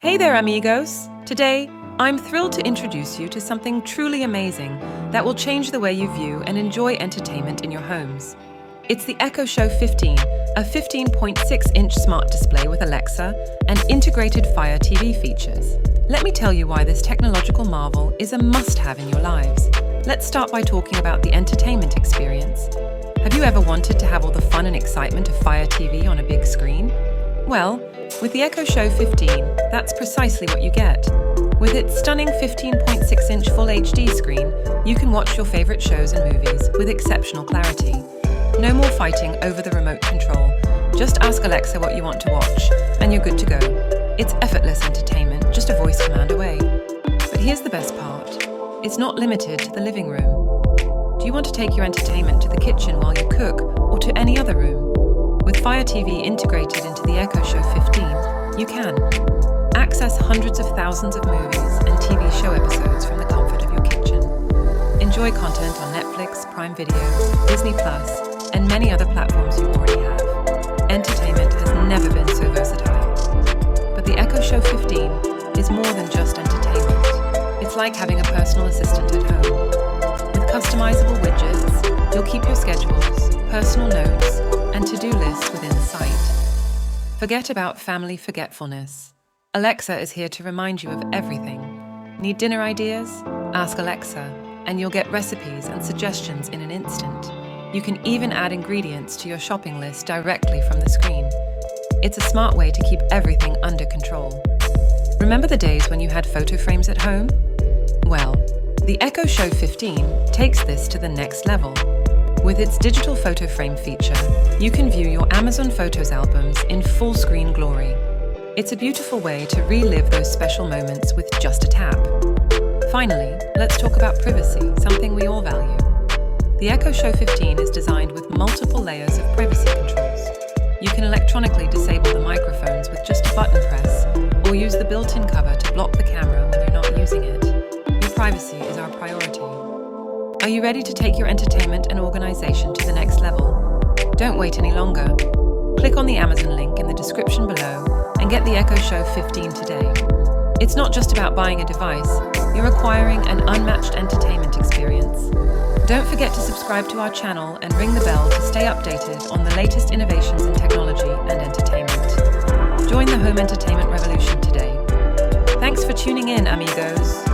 Hey there, amigos! Today, I'm thrilled to introduce you to something truly amazing that will change the way you view and enjoy entertainment in your homes. It's the Echo Show 15, a 15.6-inch smart display with Alexa and integrated Fire TV features. Let me tell you why this technological marvel is a must-have in your lives. Let's start by talking about the entertainment experience. Have you ever wanted to have all the fun and excitement of Fire TV on a big screen? Well, with the Echo Show 15, that's precisely what you get. With its stunning 15.6-inch Full HD screen, you can watch your favorite shows and movies with exceptional clarity. No more fighting over the remote control. Just ask Alexa what you want to watch, and you're good to go. It's effortless entertainment, just a voice command away. But here's the best part. It's not limited to the living room. Do you want to take your entertainment to the kitchen while you cook, or to any other room? With Fire TV integrated into the Echo Show 15, you can access hundreds of thousands of movies and TV show episodes from the comfort of your kitchen. Enjoy content on Netflix, Prime Video, Disney+, and many other platforms you already have. Entertainment has never been so versatile. But the Echo Show 15 is more than just entertainment. It's like having a personal assistant at home. With customizable widgets, you'll keep your schedules, personal notes, and to-do lists within sight. Forget about family forgetfulness. Alexa is here to remind you of everything. Need dinner ideas? Ask Alexa, and you'll get recipes and suggestions in an instant. You can even add ingredients to your shopping list directly from the screen. It's a smart way to keep everything under control. Remember the days when you had photo frames at home? Well, the Echo Show 15 takes this to the next level. With its digital photo frame feature, you can view your Amazon Photos albums in full screen glory. It's a beautiful way to relive those special moments with just a tap. Finally, let's talk about privacy, something we all value. The Echo Show 15 is designed with multiple layers of privacy controls. You can electronically disable the microphones with just a button press, or use the built-in cover to block the camera when you're not using it. Your privacy is our priority. Are you ready to take your entertainment and organization to the next level? Don't wait any longer. Click on the Amazon link in the description below and get the Echo Show 15 today. It's not just about buying a device, you're acquiring an unmatched entertainment experience. Don't forget to subscribe to our channel and ring the bell to stay updated on the latest innovations in technology and entertainment. Join the home entertainment revolution today. Thanks for tuning in, amigos.